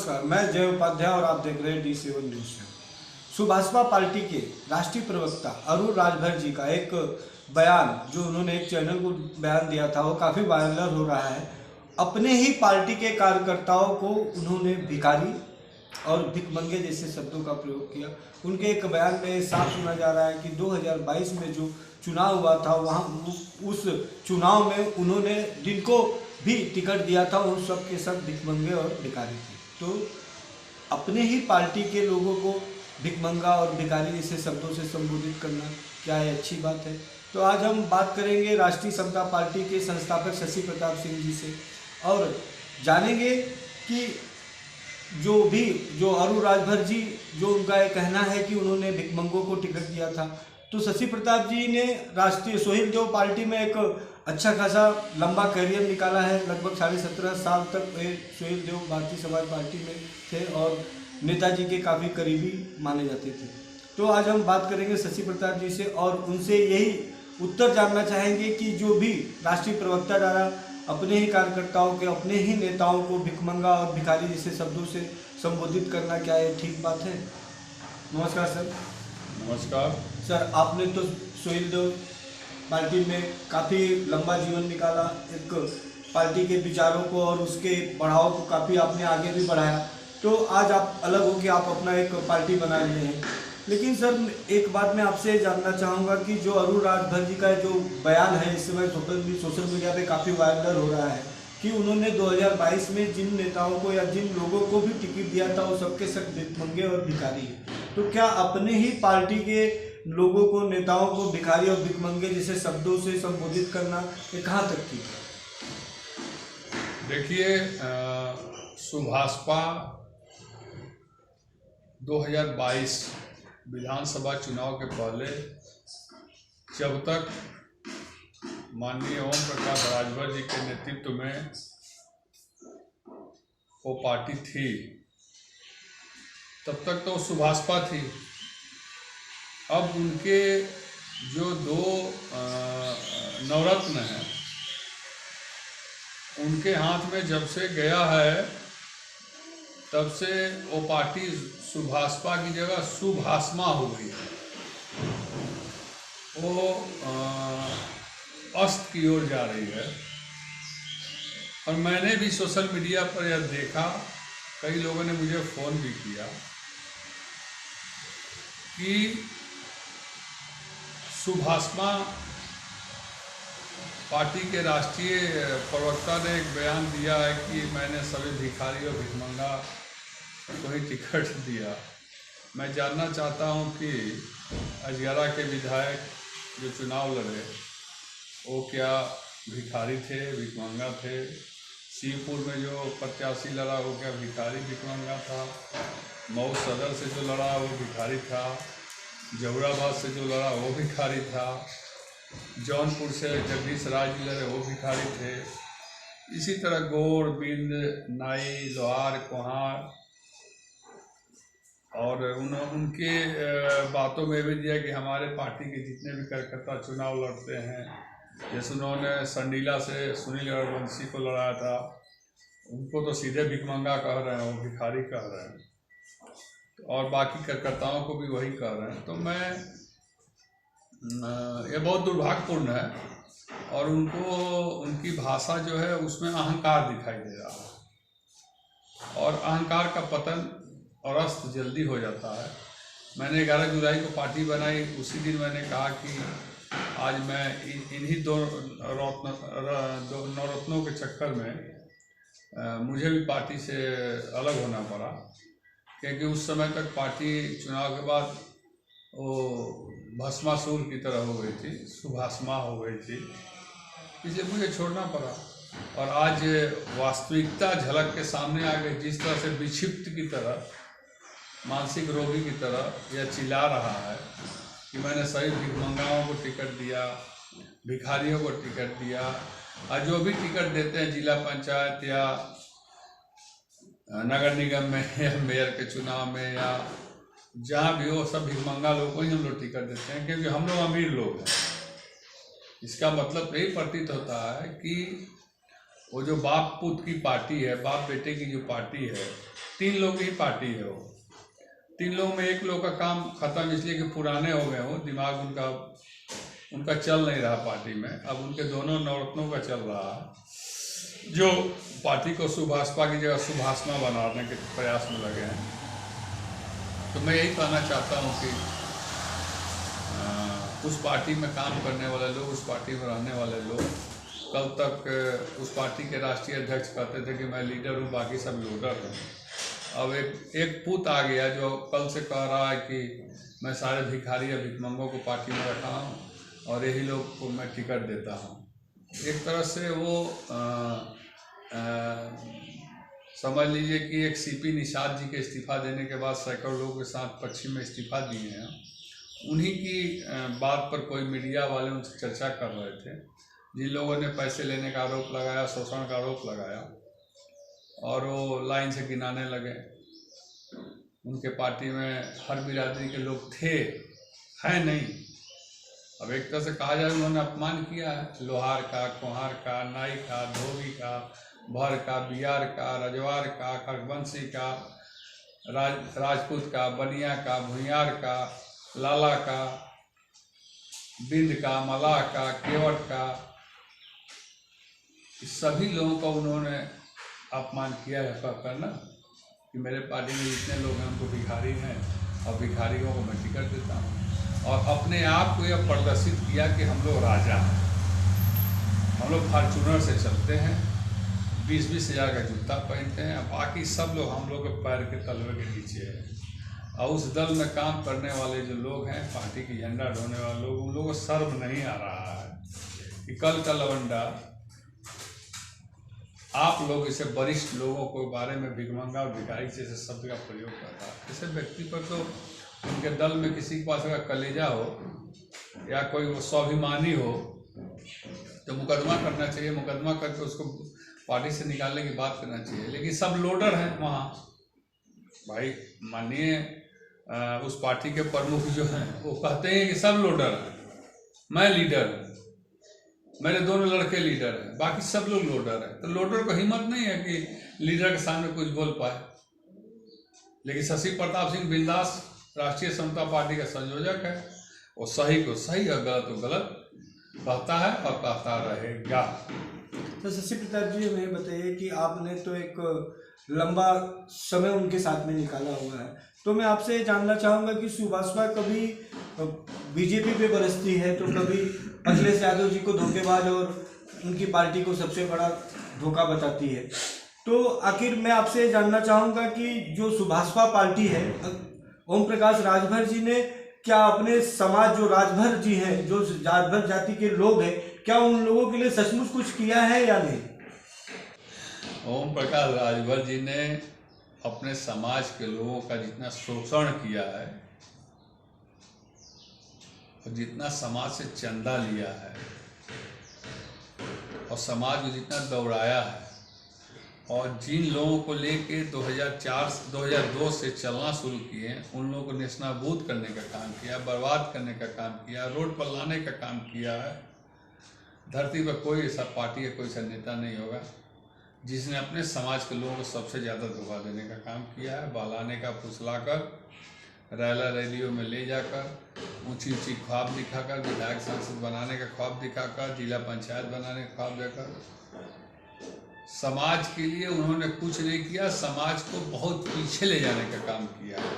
नमस्कार, मैं जय उपाध्याय और आप देख रहे हैं D7 न्यूज़। सुभाषपा पार्टी के राष्ट्रीय प्रवक्ता अरुण राजभर जी का एक बयान जो उन्होंने एक चैनल को बयान दिया था वो काफ़ी वायरल हो रहा है। अपने ही पार्टी के कार्यकर्ताओं को उन्होंने भिखारी और भिखमंगे जैसे शब्दों का प्रयोग किया। उनके एक बयान में साफ सुना जा रहा है कि 2022 में जो चुनाव हुआ था वहाँ उस चुनाव में उन्होंने जिनको भी टिकट दिया था उन सब के सब भिखमंगे और भिखारी थे। तो अपने ही पार्टी के लोगों को भिखमंगा और भिखारी जैसे शब्दों से संबोधित करना क्या है अच्छी बात है। तो आज हम बात करेंगे राष्ट्रीय समता पार्टी के संस्थापक शशि प्रताप सिंह जी से और जानेंगे कि जो अरुण राजभर जी जो उनका ये कहना है कि उन्होंने भिखमंगों को टिकट दिया था। तो शशि प्रताप जी ने राष्ट्रीय सोहेल देव पार्टी में एक अच्छा खासा लंबा करियर निकाला है। लगभग 17.5 साल तक वे सोहेल देव भारतीय समाज पार्टी में थे और नेताजी के काफ़ी करीबी माने जाते थे। तो आज हम बात करेंगे शशि प्रताप जी से और उनसे यही उत्तर जानना चाहेंगे कि जो भी राष्ट्रीय प्रवक्ता द्वारा अपने ही कार्यकर्ताओं के अपने ही नेताओं को भिखमंगा और भिखारी जैसे शब्दों से संबोधित करना क्या ये ठीक बात है। नमस्कार सर। नमस्कार सर, आपने तो सोहेल देव पार्टी में काफ़ी लंबा जीवन निकाला, एक पार्टी के विचारों को और उसके बढ़ाव को काफ़ी आपने आगे भी बढ़ाया। तो आज आप अलग हो कि आप अपना एक पार्टी बना लिए हैं। लेकिन सर एक बात मैं आपसे जानना चाहूँगा कि जो अरुण राजभर जी का जो बयान है इस समय सोशल मीडिया पे काफ़ी वायरल हो रहा है कि उन्होंने 2022 में जिन नेताओं को या जिन लोगों को भी टिकट दिया था वो सबके सब भिखमंगे और भिखारी है। तो क्या अपने ही पार्टी के लोगों को नेताओं को भिखारी और भिखमंगे जैसे शब्दों से संबोधित करना ये कहाँ तक ठीक है? देखिए, सुभाषपा 2022 विधानसभा चुनाव के पहले जब तक माननीय ओम प्रकाश राजभर जी के नेतृत्व में वो पार्टी थी तब तक तो सुभाषपा थी। अब उनके जो दो नवरत्न हैं उनके हाथ में जब से गया है तब से वो पार्टी सुभाषपा की जगह सुभाषमा हो गई है। वो अस्त की ओर जा रही है। और मैंने भी सोशल मीडिया पर यह देखा, कई लोगों ने मुझे फ़ोन भी किया कि सुभाषमा पार्टी के राष्ट्रीय प्रवक्ता ने एक बयान दिया है कि मैंने सभी भिखारी और भिखमंगा को ही टिकट दिया। मैं जानना चाहता हूं कि अजगरा के विधायक जो चुनाव लड़े वो क्या भिखारी थे, भिखमंगा थे? शिवपुर में जो प्रत्याशी लड़ा वो क्या भिखारी भिखमंगा था? मऊ सदर से जो लड़ा वो भिखारी था? जहुराबाद से जो लड़ा वो भिखारी था? जौनपुर से जगदीश राज जी लड़े वो भिखारी थे? इसी तरह गोड़, बिंद, नाई, लोहार, कुम्हार और उनके बातों में भी दिया कि हमारे पार्टी के जितने भी कार्यकर्ता चुनाव लड़ते हैं, जैसे उन्होंने संडीला से सुनील रघुवंशी को लड़ाया था, उनको तो सीधे भिखमंगा कह रहे हैं, वो भिखारी कह रहे हैं और बाकी कार्यकर्ताओं को भी वही कह रहे हैं। तो मैं ये बहुत दुर्भाग्यपूर्ण है और उनको उनकी भाषा जो है उसमें अहंकार दिखाई दे रहा है और अहंकार का पतन और अस्त जल्दी हो जाता है। मैंने 11 जुलाई को पार्टी बनाई, उसी दिन मैंने कहा कि आज मैं इन्हीं दो नवरत्नों के चक्कर में मुझे भी पार्टी से अलग होना पड़ा, क्योंकि उस समय तक पार्टी चुनाव के बाद वो भस्मासुर की तरह हो गई थी, सुभाषमा हो गई थी, इसलिए मुझे छोड़ना पड़ा। और आज वास्तविकता झलक के सामने आ गई। जिस तरह से विक्षिप्त की तरह, मानसिक रोगी की तरह यह चिल्ला रहा है कि मैंने सभी भिखमंगाओं को टिकट दिया, भिखारियों को टिकट दिया, और जो भी टिकट देते हैं जिला पंचायत या नगर निगम में या मेयर के चुनाव में या जहाँ भी हो, सब भिखमंगा लोगों को ही हम लोग टिकट देते हैं क्योंकि हम लोग अमीर लोग हैं। इसका मतलब यही प्रतीत होता है कि वो जो बाप पुत की पार्टी है, बाप बेटे की जो पार्टी है, 3 लोग की पार्टी है वो। 3 लोग में एक लोग का काम खत्म इसलिए कि पुराने हो गए हो, दिमाग उनका चल नहीं रहा पार्टी में। अब उनके दोनों नवरत्नों का चल रहा है, जो पार्टी को सुभाषपा की जगह सुभाषमा बनाने के प्रयास में लगे हैं। तो मैं यही कहना चाहता हूँ कि उस पार्टी में काम करने वाले लोग, उस पार्टी में रहने वाले लोग, कल तक उस पार्टी के राष्ट्रीय अध्यक्ष कहते थे कि मैं लीडर हूँ, बाकी सब लोडर हैं। अब एक पूत आ गया जो कल से कह रहा है कि मैं सारे भिखारी या भिखमंगों को पार्टी में रखा हूँ और यही लोग को मैं टिकट देता हूँ। एक तरह से वो समझ लीजिए कि एक सीपी निषाद जी के इस्तीफा देने के बाद सैकड़ों लोगों के साथ पश्चिम में इस्तीफा दिए हैं। उन्हीं की बात पर कोई मीडिया वाले उनसे चर्चा कर रहे थे, जिन लोगों ने पैसे लेने का आरोप लगाया, शोषण का आरोप लगाया, और वो लाइन से गिनाने लगे। उनके पार्टी में हर बिरादरी के लोग थे, हैं नहीं। अब एक तरह से कहा जाए उन्होंने अपमान किया है, लोहार का, कुम्हार का, नाई का, धोबी का, भर का, बिहार का, रजवार का, खरबंशी का, राजपूत का, बनिया का, भुइयार का, लाला का, बिंद का, मलाह का, केवट का, सभी लोगों का उन्होंने अपमान किया है कहकर ना कि मेरे पार्टी में जितने लोग हैं उनको भिखारी हैं और भिखारियों को मैं टिकट देता हूँ। और अपने आप को यह प्रदर्शित किया कि हम लोग राजा हैं, हम लोग फॉर्चूनर से चलते हैं, 20-20 हज़ार का जूता पहनते हैं, बाकी सब लोग हम लोग के पैर के तलवे के नीचे है। और उस दल में काम करने वाले जो लोग हैं, पार्टी की झंडा ढोने वाले लोग, उन लोगों को शर्म नहीं आ रहा है कि कल का लवंडा आप लोग इसे वरिष्ठ लोगों के बारे में भिखमंगा और भिखारी जैसे शब्द का प्रयोग करता है। ऐसे व्यक्ति पर तो उनके दल में किसी के पास अगर कलेजा हो या कोई वो स्वाभिमानी हो तो मुकदमा करना चाहिए, मुकदमा करके उसको पार्टी से निकालने की बात करना चाहिए। लेकिन सब लोडर हैं वहाँ। भाई मानिए उस पार्टी के प्रमुख जो हैं वो कहते हैं कि सब लोडर हैं, मैं लीडर हूँ, मेरे दोनों लड़के लीडर हैं, बाकी सब लोग लोडर हैं। तो लोडर को हिम्मत नहीं है कि लीडर के सामने कुछ बोल पाए। लेकिन शशि प्रताप सिंह बिंदास राष्ट्रीय समता पार्टी का संयोजक है, वो सही को सही और गलत को गलत कहता है और कहता रहेगा। तो शशि प्रताप जी हमें बताइए कि आपने तो एक लंबा समय उनके साथ में निकाला हुआ है, तो मैं आपसे ये जानना चाहूँगा कि सुभाषपा कभी बीजेपी पे बरसती है तो कभी अखिलेश यादव जी को धोखेबाज और उनकी पार्टी को सबसे बड़ा धोखा बताती है। तो आखिर मैं आपसे जानना चाहूँगा कि जो सुभाषपा पार्टी है, ओम प्रकाश राजभर जी ने क्या अपने समाज जो राजभर जी हैं, जो राजभर जाति के लोग हैं, क्या उन लोगों के लिए सचमुच कुछ किया है या नहीं? ओम प्रकाश राजभर जी ने अपने समाज के लोगों का जितना शोषण किया है और जितना समाज से चंदा लिया है और समाज को जितना दौड़ाया है और जिन लोगों को लेके 2002 से चलना शुरू किए, उन लोगों को नेस्तनाबूद करने का काम किया, बर्बाद करने का काम किया, रोड पर लाने का काम किया है। धरती पर कोई ऐसा पार्टी या कोई ऐसा नेता नहीं होगा जिसने अपने समाज के लोगों को सबसे ज़्यादा धोखा देने का काम किया है। बहलाने का फुसलाकर, रैला रैलियों में ले जाकर, ऊंची ऊंची ख्वाब दिखाकर, विधायक सांसद बनाने का ख्वाब दिखाकर, जिला पंचायत बनाने का ख्वाब देकर, समाज के लिए उन्होंने कुछ नहीं किया, समाज को बहुत पीछे ले जाने का काम किया है।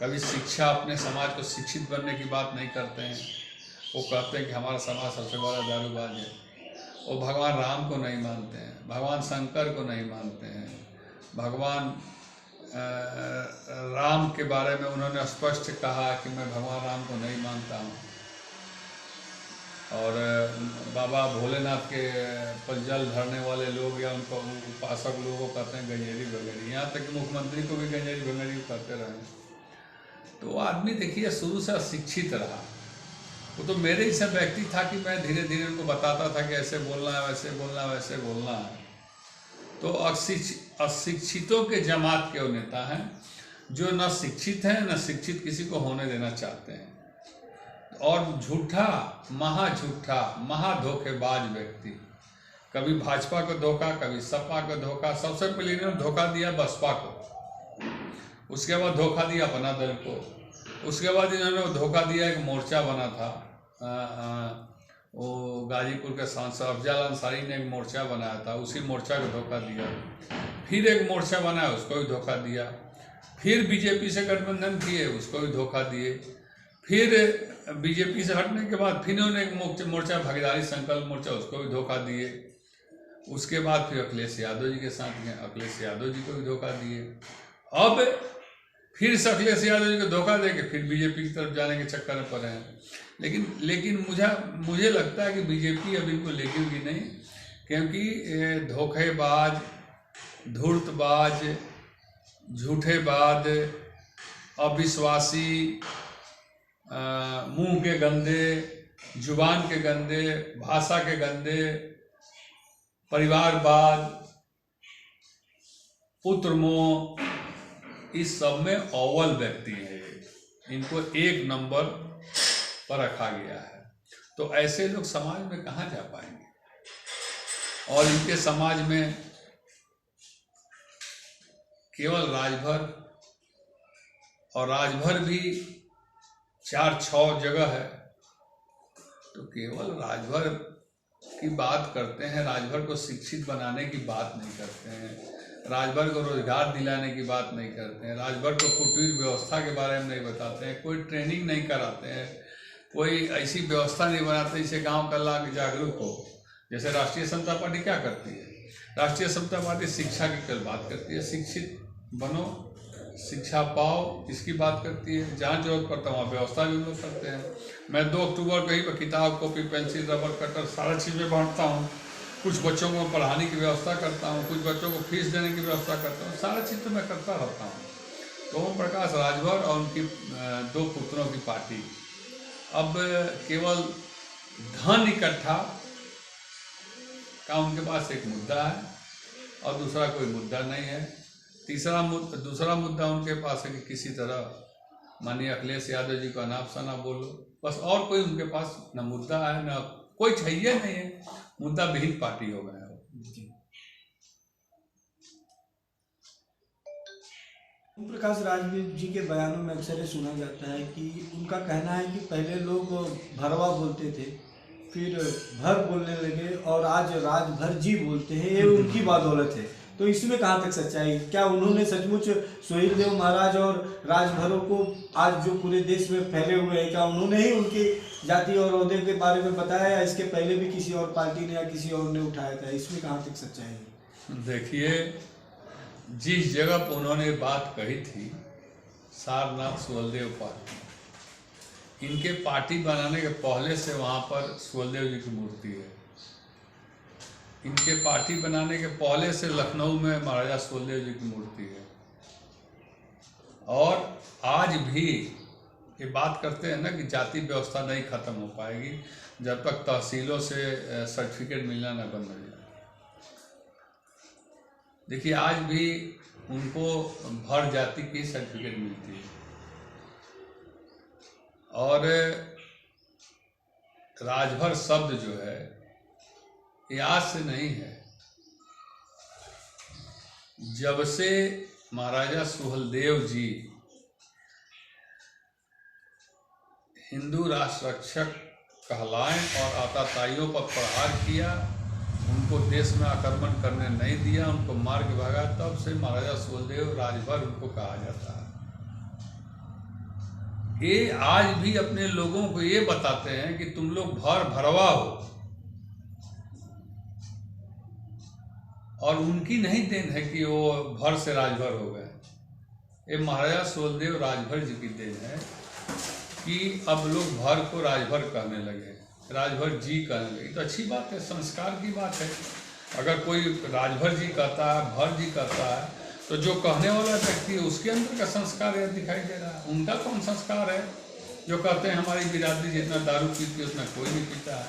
कभी शिक्षा, अपने समाज को शिक्षित बनने की बात नहीं करते हैं। वो कहते हैं कि हमारा समाज सबसे बड़ा दारूबाज है। वो भगवान राम को नहीं मानते हैं, भगवान शंकर को नहीं मानते हैं। भगवान राम के बारे में उन्होंने स्पष्ट कहा कि मैं भगवान राम को नहीं मानता हूँ। और बाबा भोलेनाथ के पर जल भरने वाले लोग या उनको उपासक लोगों को कहते हैं गंजेरी भंगेरी, यहाँ तक कि मुख्यमंत्री को भी गंजेरी भंगेरी करते रहे। तो वो आदमी देखिए शुरू से अशिक्षित रहा। वो तो मेरे ही सब व्यक्ति था कि मैं धीरे धीरे उनको बताता था कि ऐसे बोलना है, वैसे बोलना है, वैसे बोलना है। तो अशिक्षितों के जमात के वो नेता हैं जो न शिक्षित हैं न शिक्षित किसी को होने देना चाहते हैं। और झूठा, महा धोखेबाज व्यक्ति कभी भाजपा को धोखा, कभी सपा को धोखा। सबसे पहले इन्होंने धोखा दिया बसपा को, उसके बाद धोखा दिया अपना दल को, उसके बाद इन्होंने धोखा दिया एक मोर्चा बना था वो गाजीपुर के सांसद अफजल अंसारी ने एक मोर्चा बनाया था, उसी मोर्चा को धोखा दिया। फिर एक मोर्चा बनाया, उसको भी धोखा दिया। फिर बीजेपी से गठबंधन किए, उसको भी धोखा दिए। फिर बीजेपी से हटने के बाद फिर उन्होंने एक मोर्चा भागीदारी संकल्प मोर्चा, उसको भी धोखा दिए। उसके बाद फिर अखिलेश यादव जी के साथ गए, अखिलेश यादव जी को भी धोखा दिए। अब फिर से अखिलेश यादव जी को धोखा दे के फिर बीजेपी की तरफ जाने के चक्कर में पड़े हैं। लेकिन मुझे लगता है कि बीजेपी अब इनको लेगी नहीं, क्योंकि धोखेबाज, धूर्तबाज, झूठेबाज, अविश्वासी, मुंह के गंदे, जुबान के गंदे, भाषा के गंदे, परिवारवाद, पुत्रमोह, इस सब में अव्वल व्यक्ति है। इनको एक नंबर पर रखा गया है। तो ऐसे लोग समाज में कहाँ जा पाएंगे? और इनके समाज में केवल राजभर, और राजभर भी 4-6 जगह है, तो केवल राजभर की बात करते हैं, राजभर को शिक्षित बनाने की बात नहीं करते हैं, राजभर को रोजगार दिलाने की बात नहीं करते हैं, राजभर को कुटीर व्यवस्था के बारे में नहीं बताते हैं, कोई ट्रेनिंग नहीं कराते हैं, कोई ऐसी व्यवस्था नहीं बनाते जिससे गांव का लोग जागरूक हो। जैसे राष्ट्रीय समता पार्टी क्या करती है? राष्ट्रीय समता पार्टी शिक्षा की कल बात करती है, शिक्षित बनो, शिक्षा पाओ, इसकी बात करती है। जहाँ जरूरत पड़ता है वहाँ व्यवस्था भी लोग करते हैं। मैं 2 अक्टूबर को ही पर किताब, कॉपी, पेंसिल, रबर, कटर सारा चीज़ें बांटता हूँ। कुछ बच्चों को पढ़ाने की व्यवस्था करता हूँ, कुछ बच्चों को फीस देने की व्यवस्था करता हूँ, सारा चीज़ तो मैं करता रहता हूँ। तो ओम प्रकाश राजभर और उनकी 2 पुत्रों की पार्टी अब केवल धन इकट्ठा का उनके पास एक मुद्दा है और दूसरा कोई मुद्दा नहीं है। दूसरा मुद्दा उनके पास है कि किसी तरह माननीय अखिलेश यादव जी को अनाप शनाप बोलो, बस। और कोई उनके पास न मुद्दा है, न कोई चाहिए नहीं है, मुद्दा विहीन पार्टी हो गया है। ओम प्रकाश राजभर जी के बयानों में अक्सर ये सुना जाता है कि उनका कहना है कि पहले लोग भरवा बोलते थे, फिर भर बोलने लगे और आज राजभर जी बोलते हैं, ये उनकी बदौलत है। तो इसमें कहाँ तक सच्चाई? क्या उन्होंने सचमुच सोहेल देव महाराज और राजभरों को आज जो पूरे देश में फैले हुए हैं, क्या उन्होंने ही उनकी जाति और ओहदे के बारे में बताया, या इसके पहले भी किसी और पार्टी ने या किसी और ने उठाया था? इसमें कहाँ तक सच्चाई है? देखिए, जिस जगह पर उन्होंने बात कही थी, सारनाथ सुहलदेव पार्टी, इनके पार्टी बनाने के पहले से वहाँ पर सुहलदेव जी की मूर्ति है। इनके पार्टी बनाने के पहले से लखनऊ में महाराजा सुहलदेव जी की मूर्ति है। और आज भी ये बात करते हैं ना कि जाति व्यवस्था नहीं खत्म हो पाएगी जब तक तहसीलों से सर्टिफिकेट मिलना न बंद हो जाए। देखिए, आज भी उनको भर जाति की सर्टिफिकेट मिलती है। और राजभर शब्द जो है ये आज से नहीं है। जब से महाराजा सुहलदेव जी हिंदू राष्ट्र रक्षक कहलाए और आताताइयों पर प्रहार किया, उनको देश में आक्रमण करने नहीं दिया, उनको मार के भागा, तब से महाराजा सुहलदेव राजभर उनको कहा जाता है। ये आज भी अपने लोगों को ये बताते हैं कि तुम लोग भरवा हो, और उनकी नहीं देन है कि वो भर से राजभर हो गए। ये महाराजा सुहलदेव राजभर जी की देन है कि अब लोग भर को राजभर कहने लगे, राजभर जी कहने लगे। तो अच्छी बात है, संस्कार की बात है। अगर कोई राजभर जी कहता है, भर जी कहता है, तो जो कहने वाला व्यक्ति है उसके अंदर का संस्कार यह दिखाई दे रहा है। उनका कौन संस्कार है जो कहते हैं हमारी बिरादरी जितना दारू पीती है उतना कोई नहीं पीता है,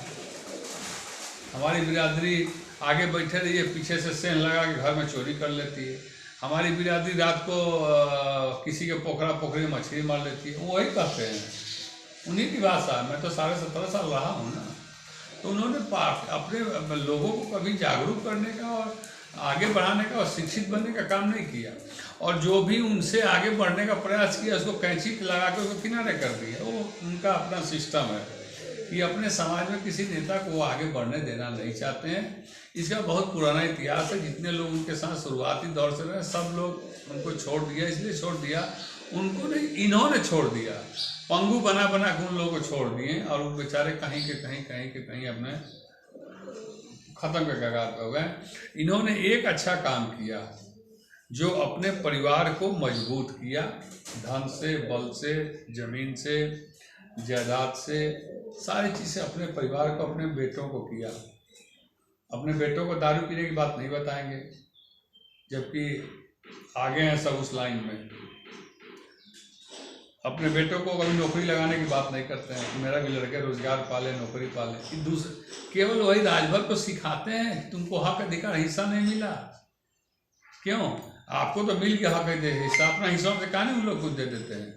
हमारी बिरादरी आगे बैठे रही है, पीछे से सेन लगा के घर में चोरी कर लेती है, हमारी बिरादरी रात को किसी के पोखरी में मछली मार लेती है। वही कहते हैं, उन्हीं की भाषा। मैं तो 17.5 साल रहा हूँ ना, तो उन्होंने अपने लोगों को कभी जागरूक करने का और आगे बढ़ाने का और शिक्षित बनने का काम नहीं किया, और जो भी उनसे आगे बढ़ने का प्रयास किया उसको कैंची लगा कर उसको किनारे कर दिया। वो उनका अपना सिस्टम है कि अपने समाज में किसी नेता को वो आगे बढ़ने देना नहीं चाहते हैं। इसका बहुत पुराना इतिहास है। जितने लोग उनके साथ शुरुआती दौर से रहे सब लोग उनको छोड़ दिया। इसलिए छोड़ दिया उनको नहीं, इन्होंने छोड़ दिया, पंगु बना बना के उन लोगों को छोड़ दिए, और वो बेचारे कहीं के कहीं अपने ख़त्म के कगार पे हो गए। इन्होंने एक अच्छा काम किया जो अपने परिवार को मजबूत किया, धन से, बल से, ज़मीन से, जायदाद से, सारी चीज़ें अपने परिवार को, अपने बेटों को किया। अपने बेटों को दारू पीने की बात नहीं बताएंगे, जबकि आगे हैं सब उस लाइन में। अपने बेटों को कभी नौकरी लगाने की बात नहीं करते हैं कि मेरा भी लड़के रोजगार पाले, नौकरी पाले। कि दूसरे केवल वही राजभर को सिखाते हैं कि तुमको हक अधिकार हिस्सा नहीं मिला। क्यों? आपको तो मिल गया हक हिस्सा, अपना हिस्सा से कहा नहीं उन लोग कुछ दे देते हैं।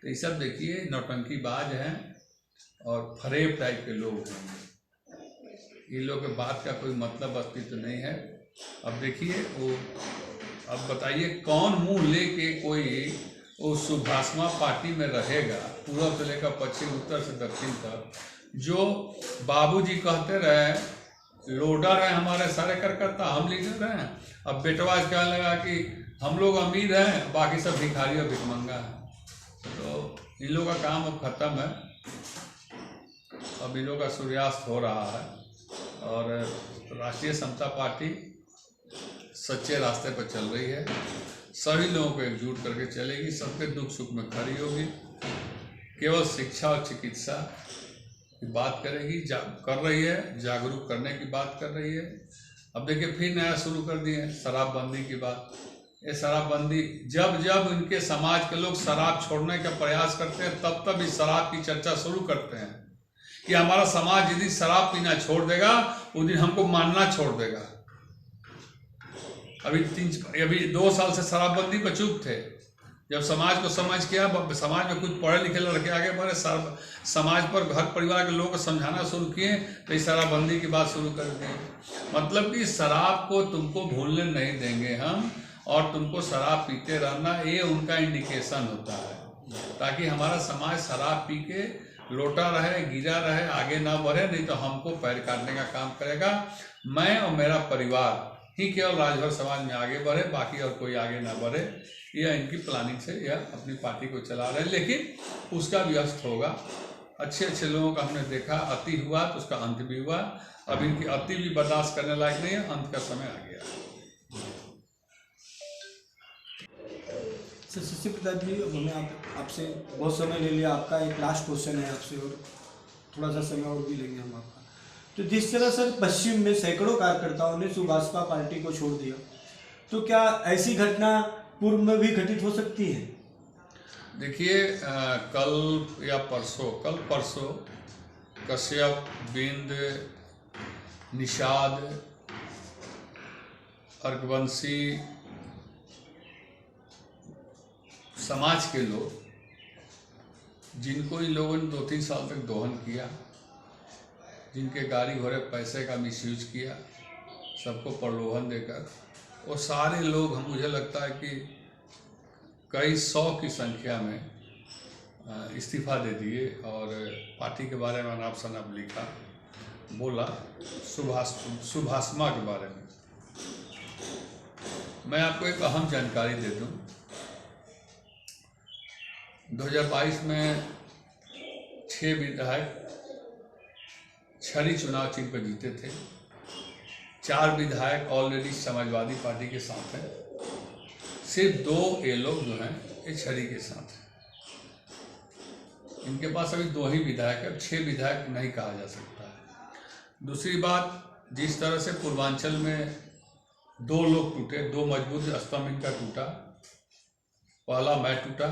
तो ये सब देखिए नौटंकीबाज हैं और फरेब टाइप के लोग हैं। इन लोगों के बात का कोई मतलब अस्तित्व नहीं है। अब देखिए वो, अब बताइए कौन मुंह लेके कोई उस सुभाषमा पार्टी में रहेगा, पूर्व से लेकर पश्चिम, उत्तर से दक्षिण तक। जो बाबूजी कहते रहे लोडर है हमारे सारे करकर्ता, हम लीडर हैं। अब बेटवाज कहने लगा कि हम लोग अमीर हैं, बाकी सब भिखारी और भिखमंगा हैं। तो इन लोगों का काम अब खत्म है। अब इन लोगों का सूर्यास्त हो रहा है और राष्ट्रीय समता पार्टी सच्चे रास्ते पर चल रही है। सभी लोगों को एकजुट करके चलेगी, सबके दुख सुख में खड़ी होगी। केवल शिक्षा और चिकित्सा की बात करेगी, कर रही है, जागरूक करने की बात कर रही है। अब देखिए फिर नया शुरू कर दिए शराबबंदी की बात। ये शराबबंदी जब जब इनके समाज के लोग शराब छोड़ने का प्रयास करते हैं तब तब इस शराब की चर्चा शुरू करते हैं कि हमारा समाज यदि शराब पीना छोड़ देगा उस दिन हमको मानना छोड़ देगा। अभी 2 साल से शराबबंदी पर चुप थे। जब समाज को समझ किया, समाज में कुछ पढ़े लिखे लड़के आगे बढ़े, समाज पर घर परिवार के लोगों को समझाना शुरू किए तो इस शराबबंदी की बात शुरू कर दी। मतलब कि शराब को तुमको भूलने नहीं देंगे हम, और तुमको शराब पीते रहना, ये उनका इंडिकेशन होता है ताकि हमारा समाज शराब पी के लोटा रहे, गिरा रहे, आगे ना बढ़े। नहीं तो हमको पैर काटने का काम करेगा। मैं और मेरा परिवार ही केवल राजभर समाज में आगे बढ़े, बाकी और कोई आगे ना बढ़े। यह इनकी प्लानिंग से यह अपनी पार्टी को चला रहे हैं, लेकिन उसका भी अस्त होगा। अच्छे अच्छे लोगों का हमने देखा, अति हुआ तो उसका अंत भी हुआ। अब इनकी अति भी बर्दाश्त करने लायक नहीं है, अंत का समय आ गया। शशि प्रसाद जी, अब हमें आपसे बहुत समय ले लिया। आपका एक लास्ट क्वेश्चन है आपसे, और थोड़ा सा समय और भी लेंगे हम आपका। तो जिस तरह सर पश्चिम में सैकड़ों कार्यकर्ताओं ने सुभाषपा पार्टी को छोड़ दिया, तो क्या ऐसी घटना पूर्व में भी घटित हो सकती है? देखिए कल या परसों कश्यप, बिंद, निषाद, अर्कवंशी समाज के लोग, जिनको इन लोगों ने 2-3 साल तक दोहन किया, जिनके गाड़ी घोड़े पैसे का मिसयूज किया, सबको प्रलोभन देकर, वो सारे लोग मुझे लगता है कि कई 100 की संख्या में इस्तीफा दे दिए और पार्टी के बारे में अनाप शनाप लिखा, बोला सुभाषमा के बारे में। मैं आपको एक अहम जानकारी दे दूं। 2022 में 6 विधायक छड़ी चुनाव चिन्ह पर जीते थे। 4 विधायक ऑलरेडी समाजवादी पार्टी के साथ हैं। सिर्फ 2 ये लोग जो हैं ये छड़ी के साथ हैं। इनके पास अभी 2 ही विधायक है, 6 विधायक नहीं कहा जा सकता है। दूसरी बात, जिस तरह से पूर्वांचल में 2 लोग टूटे, 2 मजबूत स्तंभ इनका टूटा। पहला मैं टूटा,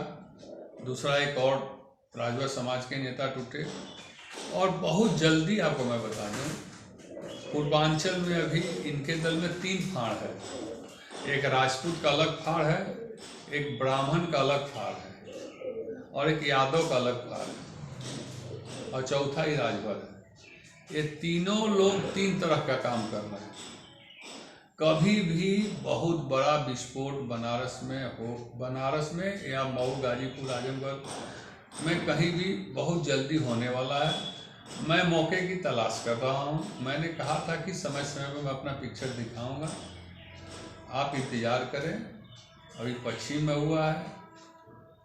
दूसरा एक और राजभर समाज के नेता टूटे, और बहुत जल्दी आपको मैं बता दूं, पूर्वांचल में अभी इनके दल में 3 फाड़ है। एक राजपूत का अलग फाड़ है, एक ब्राह्मण का अलग फाड़ है, और एक यादव का अलग फाड़ है, और चौथा ही राजभर है। ये तीनों लोग तीन तरह का काम कर रहे हैं। कभी भी बहुत बड़ा विस्फोट बनारस में या मऊ, गाजीपुर, आजमगढ़ में कहीं भी बहुत जल्दी होने वाला है। मैं मौके की तलाश कर रहा हूँ। मैंने कहा था कि समय समय पर मैं अपना पिक्चर दिखाऊंगा, आप इंतज़ार करें। अभी पश्चिम में हुआ है,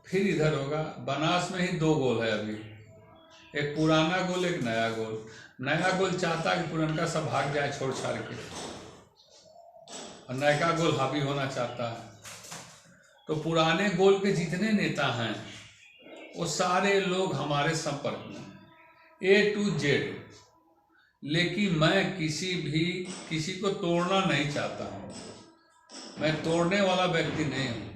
फिर इधर होगा। बनारस में ही 2 गोल है अभी, एक पुराना गोल, एक नया गोल। नया गोल चाहता है कि पुरनका सब भाग जाए छोड़ छाड़ के, और नया गोल हावी होना चाहता है। तो पुराने गोल के जितने नेता हैं वो सारे लोग हमारे संपर्क में A to Z। लेकिन मैं किसी को तोड़ना नहीं चाहता हूँ। मैं तोड़ने वाला व्यक्ति नहीं हूँ,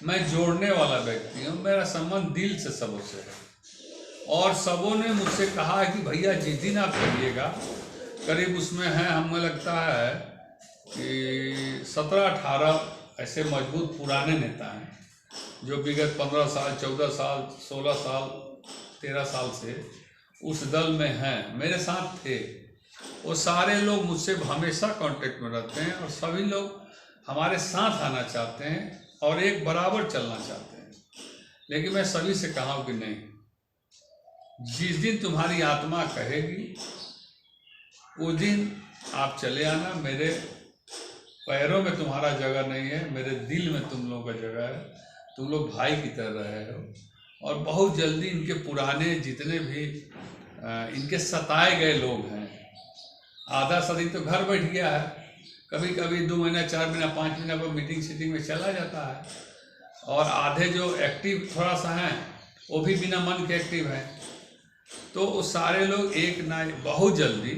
मैं जोड़ने वाला व्यक्ति हूँ। मेरा संबंध दिल से सबों से है, और सबों ने मुझसे कहा है कि भैया जिस दिन आप करिएगा, करीब उसमें है, हमें लगता है कि 17-18 ऐसे मजबूत पुराने नेता हैं जो विगत 15 साल, 14 साल, 16 साल, 13 साल से उस दल में हैं, मेरे साथ थे। वो सारे लोग मुझसे हमेशा कांटेक्ट में रहते हैं, और सभी लोग हमारे साथ आना चाहते हैं और एक बराबर चलना चाहते हैं। लेकिन मैं सभी से कहा हूँ कि नहीं, जिस दिन तुम्हारी आत्मा कहेगी उस दिन आप चले आना। मेरे पैरों में तुम्हारा जगह नहीं है, मेरे दिल में तुम लोगों का जगह है। तुम लोग भाई की तरह रहे हो, और बहुत जल्दी इनके पुराने जितने भी इनके सताए गए लोग हैं, आधा सदी तो घर बैठ गया है, कभी कभी 2 महीना, 4 महीना, 5 महीना पर मीटिंग सीटिंग में चला जाता है, और आधे जो एक्टिव थोड़ा सा हैं वो भी बिना मन के एक्टिव हैं। तो वो सारे लोग एक ना बहुत जल्दी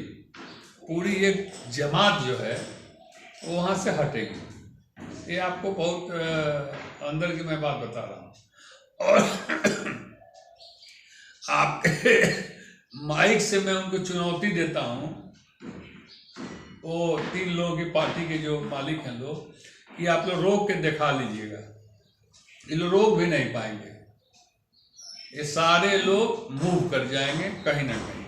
पूरी एक जमात जो है वो वहाँ से हटेगी। ये आपको बहुत अंदर की मैं बात बता रहा हूँ। और आपके माइक से मैं उनको चुनौती देता हूँ, वो 3 लोगों की पार्टी के जो मालिक हैं लोग, कि आप लोग रोक के दिखा लीजिएगा। ये लोग रोक भी नहीं पाएंगे, ये सारे लोग मूव कर जाएंगे कहीं ना कहीं।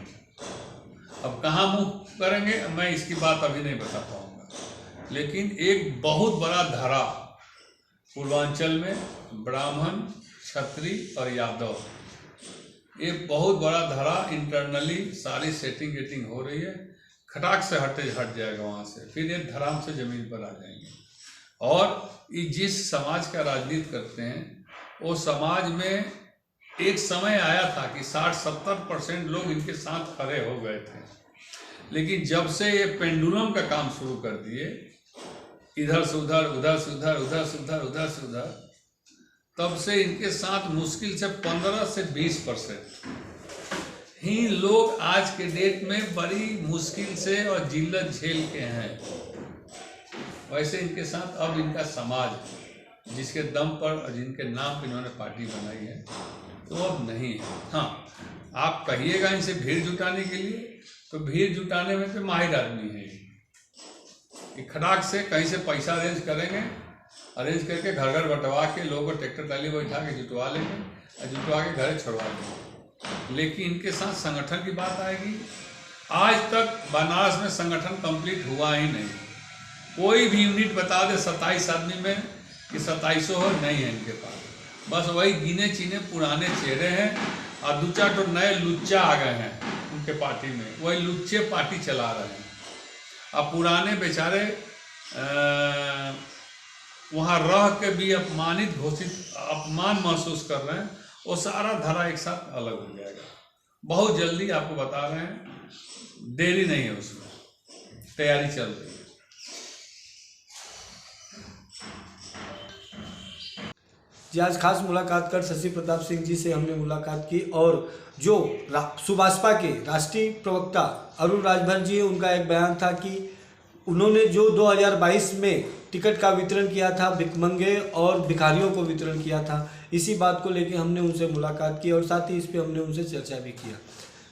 अब कहाँ मूव करेंगे मैं इसकी बात अभी नहीं बता पाऊंगा, लेकिन एक बहुत बड़ा धारा पूर्वांचल में ब्राह्मण, क्षत्रिय और यादव, ये बहुत बड़ा धारा इंटरनली सारी सेटिंग गेटिंग हो रही है। खटाक से हट जाएगा वहाँ से, फिर ये धराम से जमीन पर आ जाएंगे। और ये जिस समाज का राजनीति करते हैं, वो समाज में एक समय आया था कि 60-70% लोग इनके साथ खड़े हो गए थे। लेकिन जब से ये पेंडुलम का काम शुरू कर दिए, इधर से उधर, उधर से उधर, उधर से उधर, उधर से उधर, तब से इनके साथ मुश्किल से 15 से 20% ही लोग आज के डेट में बड़ी मुश्किल से और जिल्लत झेल के हैं। वैसे इनके साथ अब इनका समाज जिसके दम पर और जिनके नाम पर इन्होंने पार्टी बनाई है, तो अब नहीं है। हाँ, आप कहिएगा इनसे भीड़ जुटाने के लिए, तो भीड़ जुटाने में तो माहिर आदमी है कि खटाक से कहीं से पैसा अरेंज करेंगे, अरेंज करके घर घर बंटवा के लोगों को ट्रैक्टर ट्राली बैठा के जुटवा लेंगे और जुटवा के घर छोड़वा देंगे। लेकिन इनके साथ संगठन की बात आएगी, आज तक बनारस में संगठन कंप्लीट हुआ ही नहीं। कोई भी यूनिट बता दे 27 आदमी में कि 2700 हो, नहीं है इनके पास। बस वही गिने चीने पुराने चेहरे हैं, और 2-4 तो नए लुच्चा आ गए हैं उनके पार्टी में, वही लुच्चे पार्टी चला रहे हैं। अब पुराने बेचारे वहाँ रह के भी अपमानित घोषित, अपमान महसूस कर रहे हैं। वो सारा धारा एक साथ अलग हो जाएगा बहुत जल्दी, आपको बता रहे हैं। देरी नहीं है, उसमें तैयारी चल रही है। जी, आज खास मुलाकात कर शशि प्रताप सिंह जी से हमने मुलाकात की, और जो सुभाषपा के राष्ट्रीय प्रवक्ता अरुण राजभर जी, उनका एक बयान था कि उन्होंने जो 2022 में टिकट का वितरण किया था, भिखमंगे और भिखारियों को वितरण किया था, इसी बात को लेकर हमने उनसे मुलाकात की, और साथ ही इस पर हमने उनसे चर्चा भी किया।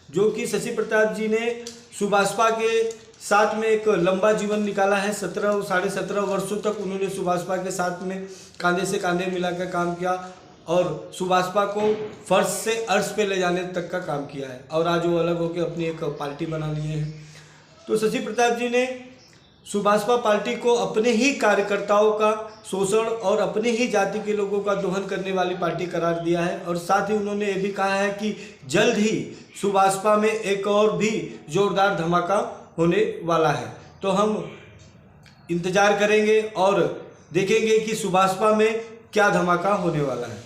जो कि शशि प्रताप जी ने सुभाषपा के साथ में एक लंबा जीवन निकाला है। 17 साढ़े 17 वर्षों तक उन्होंने सुभाषपा के साथ में कांधे से कांधे मिलाकर काम किया, और सुभाषपा को फर्श से अर्श पे ले जाने तक का काम किया है और आज वो अलग होकर अपनी एक पार्टी बना लिए हैं। तो शशि प्रताप जी ने सुभाषपा पार्टी को अपने ही कार्यकर्ताओं का शोषण और अपने ही जाति के लोगों का दोहन करने वाली पार्टी करार दिया है और साथ ही उन्होंने ये भी कहा है कि जल्द ही सुभाषपा में एक और भी जोरदार धमाका होने वाला है। तो हम इंतजार करेंगे और देखेंगे कि सुभाषपा में क्या धमाका होने वाला है।